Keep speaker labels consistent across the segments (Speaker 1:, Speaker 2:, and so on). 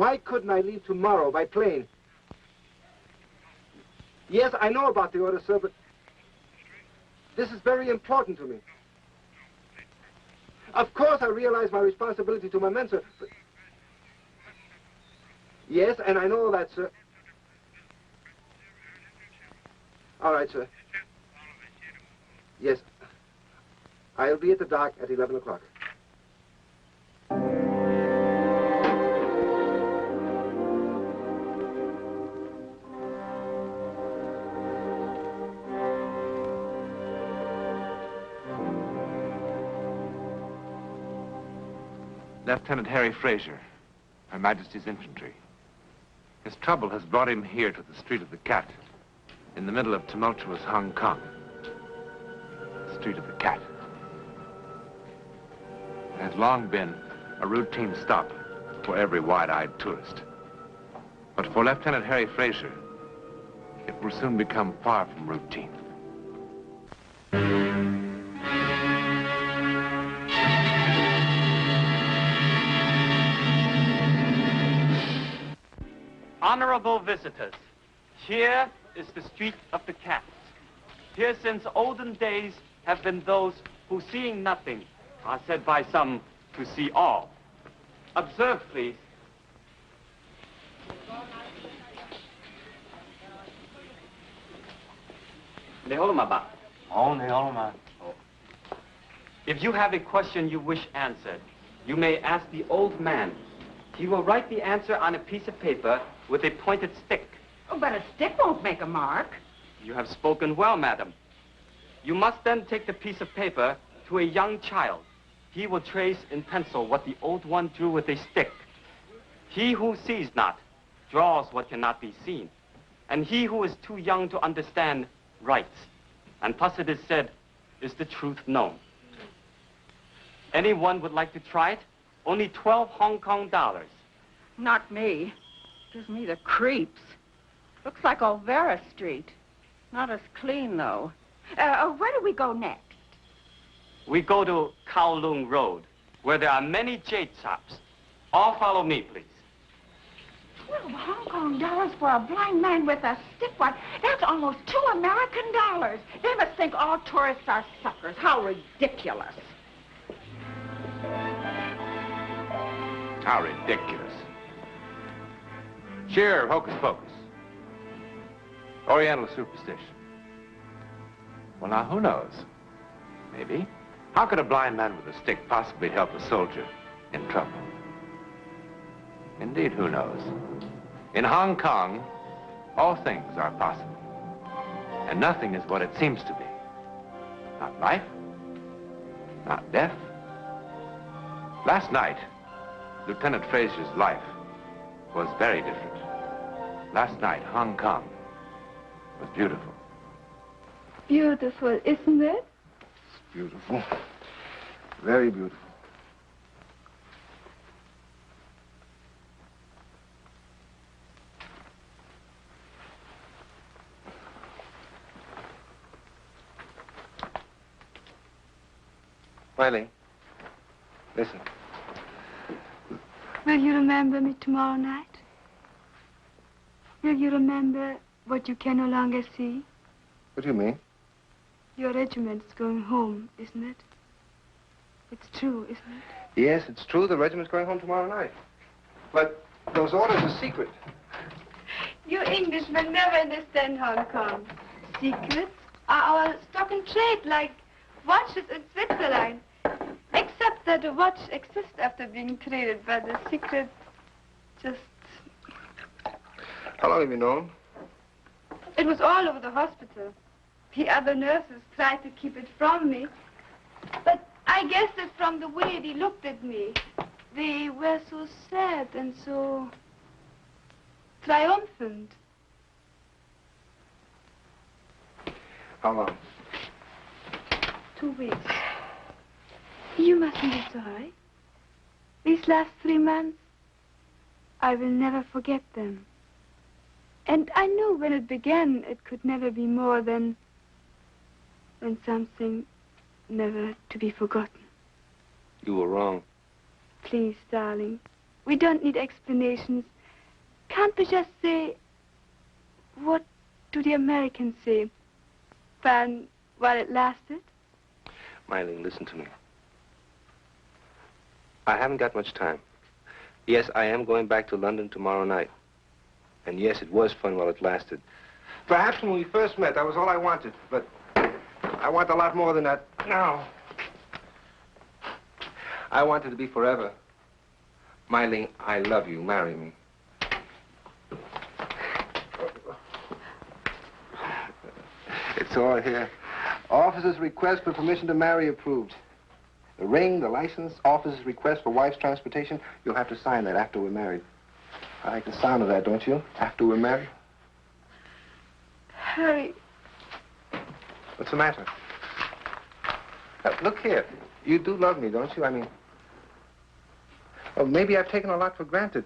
Speaker 1: Why couldn't I leave tomorrow by plane? Yes, I know about the order, sir, but this is very important to me. Of course, I realize my responsibility to my men, sir, but... Yes, and I know that, sir. All right, sir. Yes. I'll be at the dock at 11 o'clock.
Speaker 2: Lieutenant Harry Fraser, Her Majesty's Infantry. His trouble has brought him here to the Street of the Cat, in the middle of tumultuous Hong Kong. The Street of the Cat. It has long been a routine stop for every wide-eyed tourist. But for Lieutenant Harry Fraser, it will soon become far from routine.
Speaker 3: Honorable visitors, here is the Street of the Cats. Here since olden days have been those who, seeing nothing, are said by some to see all. Observe, please. If you have a question you wish answered, you may ask the old man. He will write the answer on a piece of paper with a pointed stick.
Speaker 4: Oh, but a stick won't make a mark.
Speaker 3: You have spoken well, madam. You must then take the piece of paper to a young child. He will trace in pencil what the old one drew with a stick. He who sees not draws what cannot be seen. And he who is too young to understand writes. And thus it is said, is the truth known. Anyone would like to try it? Only 12 Hong Kong dollars.
Speaker 4: Not me. Gives me the creeps. Looks like Olvera Street. Not as clean, though. Where do we go next?
Speaker 3: We go to Kowloon Road, where there are many jade shops. All follow me, please.
Speaker 4: 12 Hong Kong dollars for a blind man with a stick. What? That's almost $2 American dollars. They must think all tourists are suckers. How ridiculous.
Speaker 2: How ridiculous. Sheer hocus pocus. Oriental superstition. Well, now, who knows? Maybe. How could a blind man with a stick possibly help a soldier in trouble? Indeed, who knows? In Hong Kong, all things are possible. And nothing is what it seems to be. Not life, not death. Last night, Lieutenant Fraser's life was very different. Last night, Hong Kong was beautiful.
Speaker 5: Beautiful, isn't it?
Speaker 1: It's beautiful. Very beautiful. Riley, listen.
Speaker 5: Will you remember me tomorrow night? Will you remember what you can no longer see?
Speaker 1: What do you mean?
Speaker 5: Your regiment's going home, isn't it? It's true, isn't it?
Speaker 1: Yes, it's true. The regiment's going home tomorrow night. But those orders are secret.
Speaker 5: You Englishmen never understand Hong Kong. Secrets are our stock and trade, like watches in Switzerland. Except that a watch exists after being traded, but the secret just...
Speaker 1: How long have you known?
Speaker 5: It was all over the hospital. The other nurses tried to keep it from me. But I guessed it from the way they looked at me. They were so sad and so triumphant.
Speaker 1: How long?
Speaker 5: 2 weeks. You mustn't be sorry. These last 3 months, I will never forget them. And I knew when it began, it could never be more than something never to be forgotten.
Speaker 1: You were wrong.
Speaker 5: Please, darling, we don't need explanations. Can't we just say, what do the Americans say? Fun while it lasted?
Speaker 6: Myling, listen to me. I haven't got much time. Yes, I am going back to London tomorrow night. And yes, it was fun while it lasted.
Speaker 1: Perhaps when we first met, that was all I wanted. But I want a lot more than that now. I want it to be forever. Myling, I love you. Marry me. It's all here. Officer's request for permission to marry approved. The ring, the license, officer's request for wife's transportation. You'll have to sign that after we're married. I like the sound of that, don't you? After we're married.
Speaker 5: Harry.
Speaker 1: What's the matter? Look here. You do love me, don't you? I mean, well, maybe I've taken a lot for granted.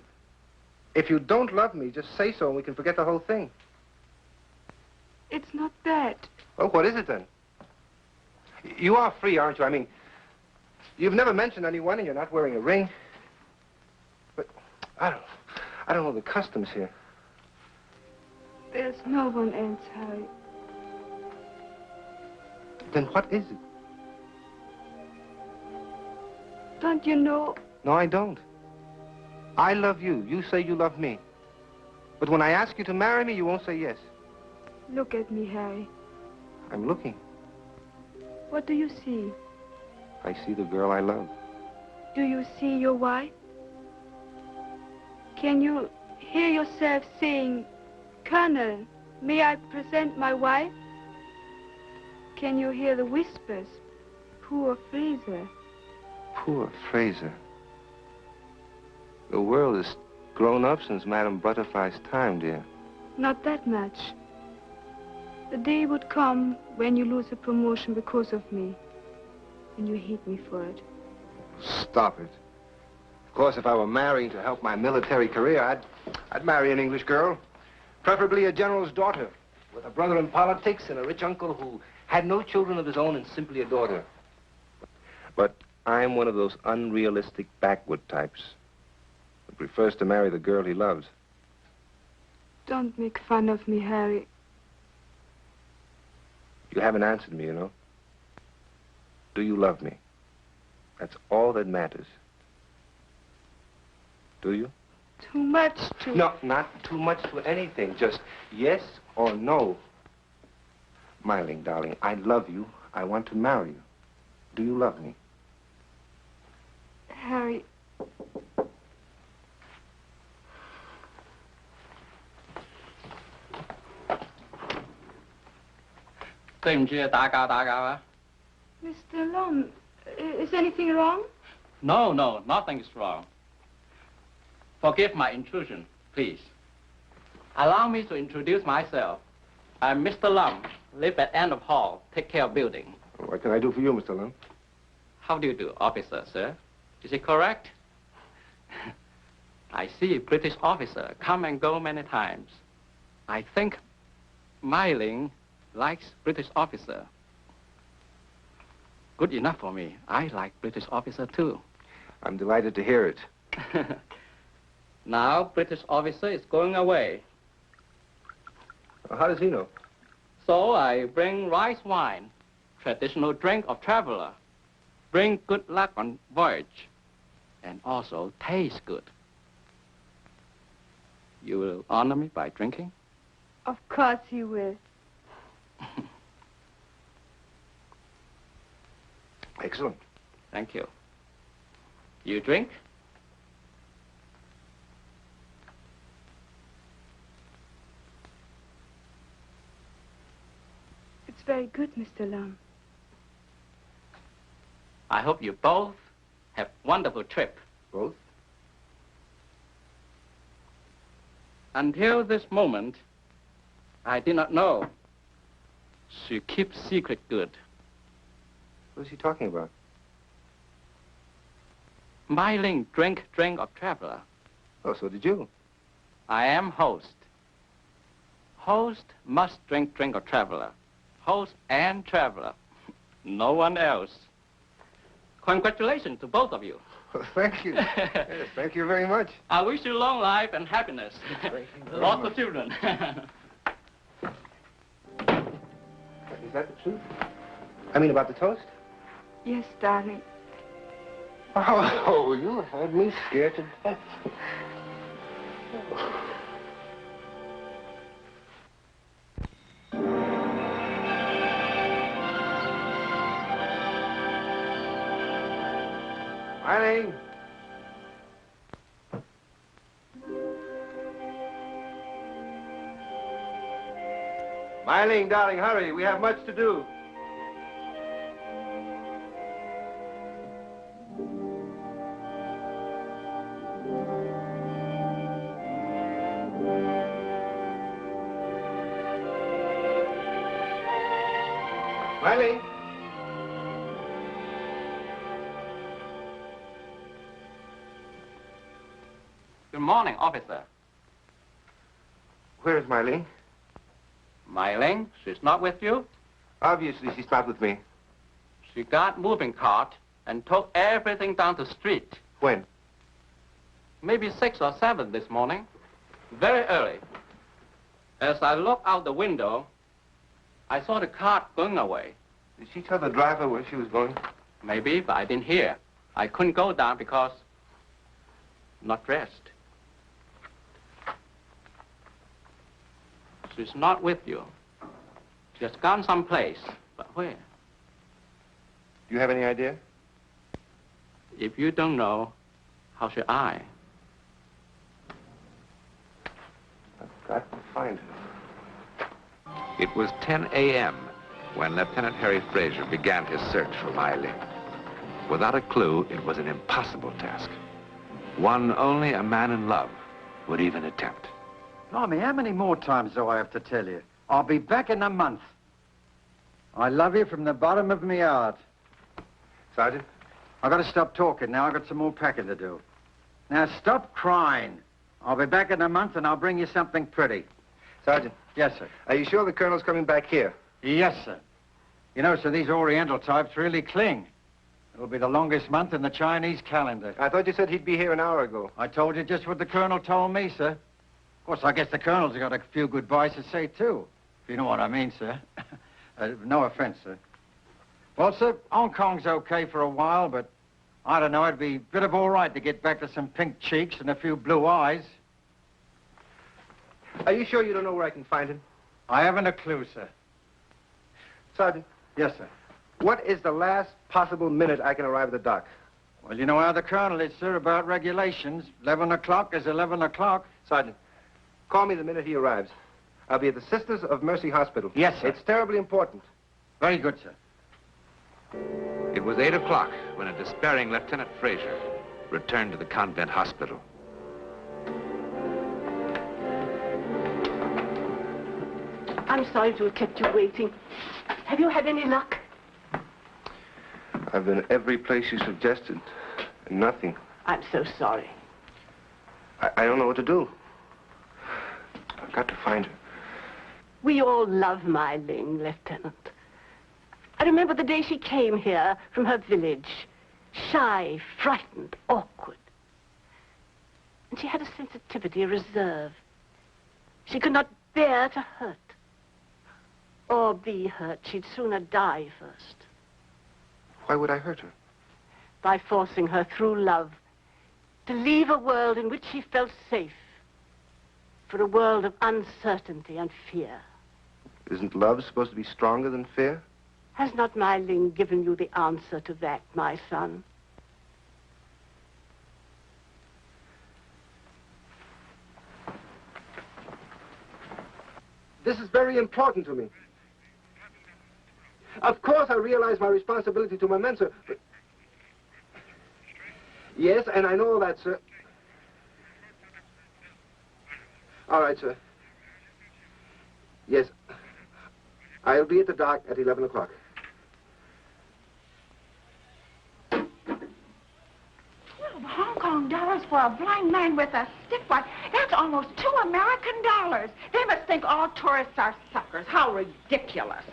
Speaker 1: If you don't love me, just say so and we can forget the whole thing.
Speaker 5: It's not that.
Speaker 1: Well, what is it then? You are free, aren't you? I mean, you've never mentioned anyone and you're not wearing a ring. But I don't know the customs here.
Speaker 5: There's no one else, Harry.
Speaker 1: Then what is it?
Speaker 5: Don't you know?
Speaker 1: No, I don't. I love you. You say you love me. But when I ask you to marry me, you won't say yes.
Speaker 5: Look at me, Harry.
Speaker 1: I'm looking.
Speaker 5: What do you see?
Speaker 1: I see the girl I love.
Speaker 5: Do you see your wife? Can you hear yourself saying, Colonel, may I present my wife? Can you hear the whispers? Poor Fraser.
Speaker 1: Poor Fraser. The world has grown up since Madame Butterfly's time, dear.
Speaker 5: Not that much. The day would come when you lose a promotion because of me. And you hate me for it.
Speaker 1: Stop it. Of course, if I were marrying to help my military career, I'd marry an English girl. Preferably a general's daughter, with a brother in politics and a rich uncle who had no children of his own and simply adored her. But I'm one of those unrealistic backwood types who prefers to marry the girl he loves.
Speaker 5: Don't make fun of me, Harry.
Speaker 1: You haven't answered me, you know. Do you love me? That's all that matters. Do you?
Speaker 5: Too much to...
Speaker 1: No, not too much to anything. Just yes or no. Myling, darling, I love you. I want to marry you. Do you love me?
Speaker 5: Harry... Mr. Long, is anything wrong?
Speaker 3: No, nothing is wrong. Forgive my intrusion, please. Allow me to introduce myself. I'm Mr. Lum, live at end of hall, take care of building.
Speaker 1: What can I do for you, Mr. Lum?
Speaker 3: How do you do, officer, sir? Is it correct? I see British officer come and go many times. I think Myling likes British officer. Good enough for me. I like British officer too.
Speaker 1: I'm delighted to hear it.
Speaker 3: Now British officer is going away.
Speaker 1: How does he know?
Speaker 3: So I bring rice wine, traditional drink of traveler. Bring good luck on voyage. And also taste good. You will honor me by drinking?
Speaker 5: Of course he will.
Speaker 1: Excellent.
Speaker 3: Thank you. You drink?
Speaker 5: It's very good, Mr. Long.
Speaker 3: I hope you both have wonderful trip.
Speaker 1: Both?
Speaker 3: Until this moment, I did not know. She keeps secret good.
Speaker 1: What is he talking about?
Speaker 3: Myling drink of traveler.
Speaker 1: Oh, so did you.
Speaker 3: I am host. Host must drink of traveler. Host and traveler. No one else. Congratulations to both of you.
Speaker 1: Well, thank you. Yes, thank you very much.
Speaker 3: I wish you long life and happiness. Lots of children.
Speaker 1: Is that the truth? I mean, about the toast?
Speaker 5: Yes, darling.
Speaker 1: Oh, you had me scared to death. Eileen. Eileen, darling, hurry. We have much to do. Eileen.
Speaker 3: Good morning, officer.
Speaker 1: Where is Eileen?
Speaker 3: Myling, she's not with you?
Speaker 1: Obviously, she's not with me.
Speaker 3: She got moving cart and took everything down the street.
Speaker 1: When?
Speaker 3: Maybe 6 or 7 this morning. Very early. As I looked out the window, I saw the cart going away.
Speaker 1: Did she tell the driver where she was going?
Speaker 3: Maybe, but I didn't hear. I couldn't go down because I'm not dressed. She's not with you. She has gone someplace, but where?
Speaker 1: Do you have any idea?
Speaker 3: If you don't know, how should I?
Speaker 1: I've got to find her.
Speaker 2: It was 10 a.m. when Lieutenant Harry Fraser began his search for Mai Ling. Without a clue, it was an impossible task. One only a man in love would even attempt.
Speaker 7: Blimey, how many more times do I have to tell you? I'll be back in a month. I love you from the bottom of my heart.
Speaker 1: Sergeant?
Speaker 7: I've got to stop talking now. I've got some more packing to do. Now, stop crying. I'll be back in a month, and I'll bring you something pretty.
Speaker 1: Sergeant?
Speaker 7: Yes, sir.
Speaker 1: Are you sure the Colonel's coming back here?
Speaker 7: Yes, sir. You know, sir, these Oriental types really cling. It'll be the longest month in the Chinese calendar.
Speaker 1: I thought you said he'd be here an hour ago.
Speaker 7: I told you just what the Colonel told me, sir. Of course, I guess the Colonel's got a few goodbyes to say, too. If you know what I mean, sir. No offense, sir. Well, sir, Hong Kong's okay for a while, but I don't know, it'd be a bit of all right to get back to some pink cheeks and a few blue eyes.
Speaker 1: Are you sure you don't know where I can find him?
Speaker 7: I haven't a clue, sir.
Speaker 1: Sergeant?
Speaker 7: Yes, sir.
Speaker 1: What is the last possible minute I can arrive at the dock?
Speaker 7: Well, you know how the Colonel is, sir, about regulations. 11 o'clock is 11 o'clock.
Speaker 1: Sergeant, call me the minute he arrives. I'll be at the Sisters of Mercy Hospital.
Speaker 7: Yes, sir.
Speaker 1: It's terribly important.
Speaker 7: Very good, sir.
Speaker 2: It was 8 o'clock when a despairing Lieutenant Fraser returned to the convent hospital.
Speaker 8: I'm sorry to have kept you waiting. Have you had any luck?
Speaker 1: I've been every place you suggested, and nothing.
Speaker 8: I'm so sorry.
Speaker 1: I don't know what to do. I've got to find her.
Speaker 8: We all love Mai Ling, Lieutenant. I remember the day she came here from her village. Shy, frightened, awkward. And she had a sensitivity, a reserve. She could not bear to hurt. Or be hurt. She'd sooner die first.
Speaker 1: Why would I hurt her?
Speaker 8: By forcing her through love to leave a world in which she felt safe for a world of uncertainty and fear.
Speaker 1: Isn't love supposed to be stronger than fear?
Speaker 8: Has not Mai Ling given you the answer to that, my son?
Speaker 1: This is very important to me. Of course, I realize my responsibility to my men, sir. But... Yes, and I know that, sir. All right, sir. Yes. I'll be at the dock at 11 o'clock.
Speaker 4: 12 Hong Kong dollars for a blind man with a stick. Why, that's almost $2 American. They must think all tourists are suckers. How ridiculous.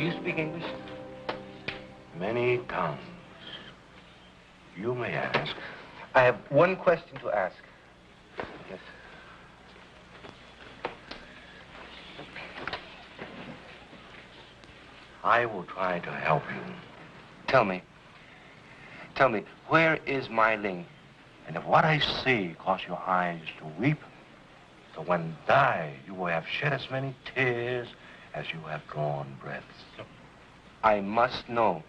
Speaker 6: Do you speak English?
Speaker 9: Many tongues. You may ask.
Speaker 6: I have one question to ask.
Speaker 1: Yes.
Speaker 9: I will try to help you.
Speaker 6: Tell me, where is my Ling?
Speaker 9: And if what I see cause your eyes to weep, so when die, you will have shed as many tears as you have drawn breaths.
Speaker 6: I must know.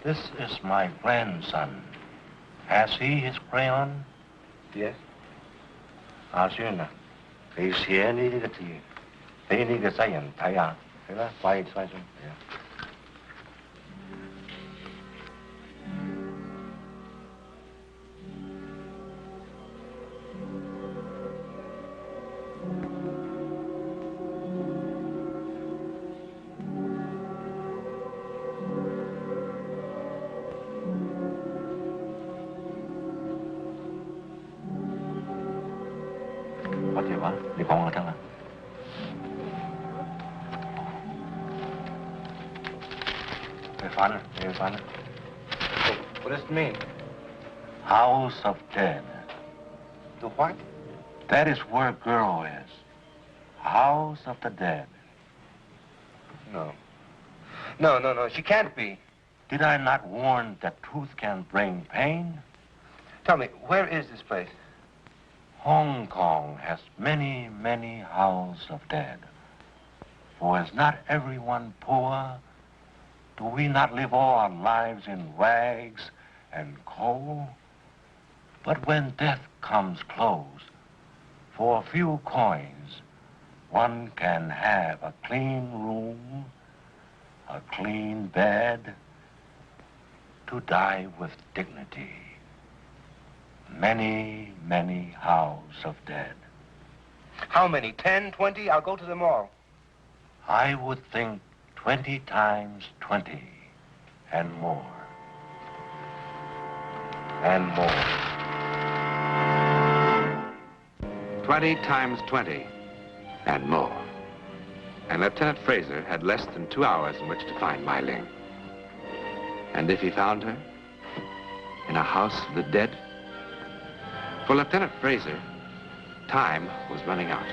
Speaker 9: This is my grandson. Has he his crayon?
Speaker 6: Yes.
Speaker 9: 阿孫啊，你寫呢啲嘅字，俾呢個西人睇下，係啦，快啲，係啊。乜嘢話？你講我得啦。你翻啦，你去翻啦。
Speaker 6: What does it mean?
Speaker 9: House of Dead.
Speaker 6: The what?
Speaker 9: That is where girl is. House of the Dead.
Speaker 6: No. No. She can't be.
Speaker 9: Did I not warn that truth can bring pain?
Speaker 6: Tell me, where is this place?
Speaker 9: Hong Kong has many, many houses of dead. For is not everyone poor? Do we not live all our lives in rags and coal? But when death comes close, for a few coins, one can have a clean room, a clean bed, to die with dignity. Many, many houses of dead.
Speaker 6: How many? 10, 20? I'll go to them all.
Speaker 9: I would think 20 times 20 and more. And more.
Speaker 2: 20 times 20 and more. And Lieutenant Fraser had less than 2 hours in which to find Mai Ling. And if he found her in a house of the dead, for Lieutenant Fraser, time was running out.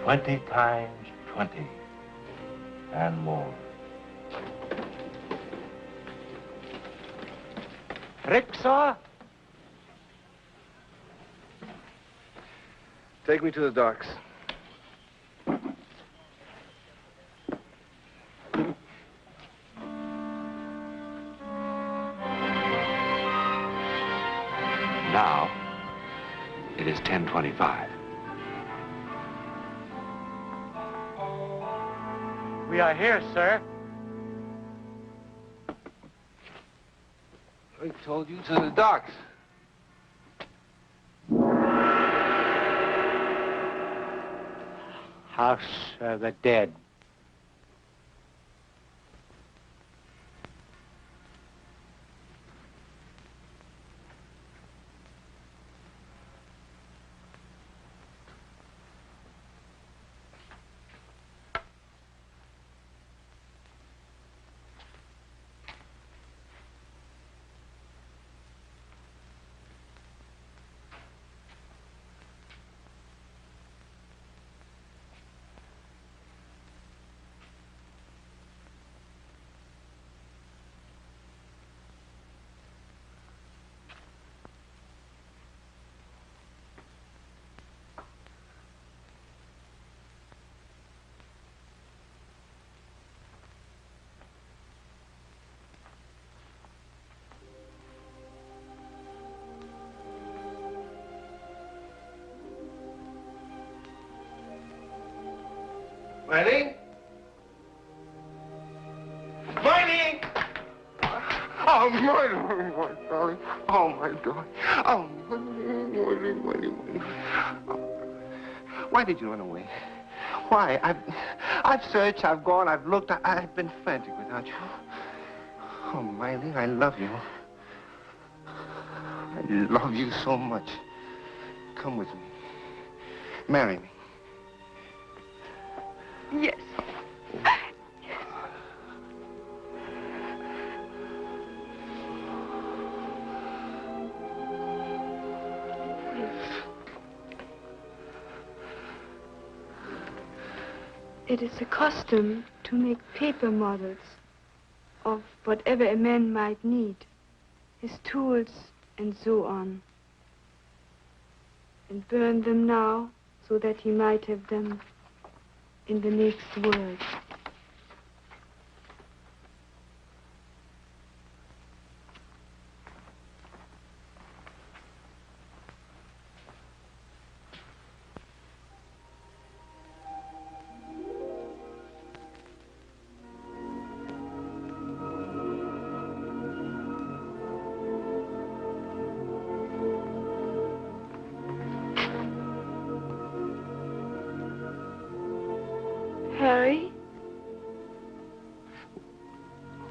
Speaker 9: Twenty times 20 and more.
Speaker 7: Rickshaw?
Speaker 1: Take me to the docks.
Speaker 2: Now, it is 10:25.
Speaker 7: We are here, sir.
Speaker 1: I told you to the docks.
Speaker 7: House of the Dead.
Speaker 1: Miley? Miley! Oh, Miley, my darling. Oh, my darling. Oh, Miley. Why did you run away? Why? I've searched, I've gone, I've looked, I've been frantic without you. Oh, Miley, I love you. I love you so much. Come with me. Marry me.
Speaker 5: Yes. It is a custom to make paper models of whatever a man might need, his tools and so on, and burn them now so that he might have them in the next world. Harry?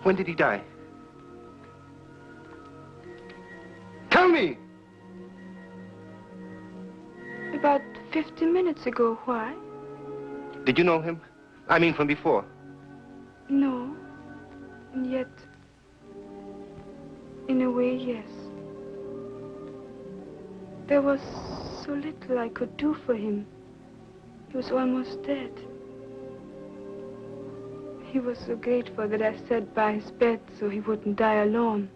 Speaker 1: When did he die? Tell me!
Speaker 5: About 50 minutes ago. Why?
Speaker 1: Did you know him? I mean, from before.
Speaker 5: No. And yet, in a way, yes. There was so little I could do for him. He was almost dead. He was so grateful that I sat by his bed so he wouldn't die alone.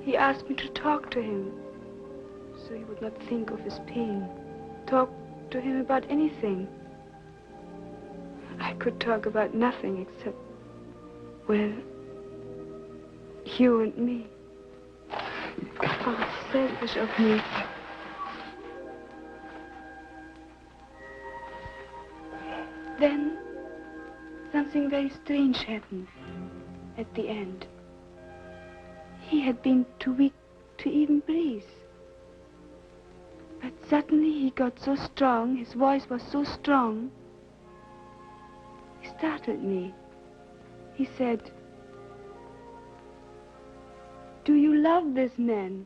Speaker 5: He asked me to talk to him so he would not think of his pain. Talk to him about anything. I could talk about nothing except, well, you and me. How selfish of me. Then, something very strange happened at the end. He had been too weak to even breathe. But suddenly he got so strong, his voice was so strong, he startled me. He said, "Do you love this man?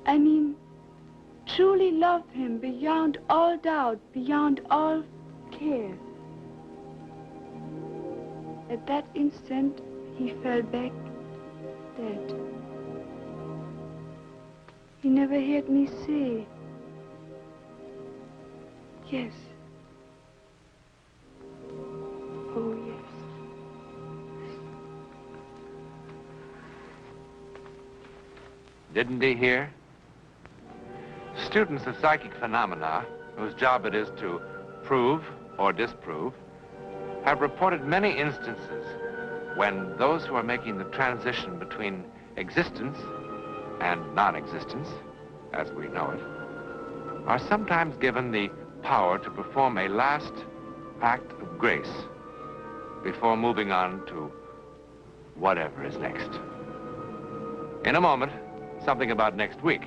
Speaker 5: I mean, truly love him beyond all doubt, beyond all care?" At that instant, he fell back dead. He never heard me say, yes. Oh, yes.
Speaker 2: Didn't he hear? Students of psychic phenomena, whose job it is to prove or disprove, have reported many instances when those who are making the transition between existence and non-existence, as we know it, are sometimes given the power to perform a last act of grace before moving on to whatever is next. In a moment, something about next week.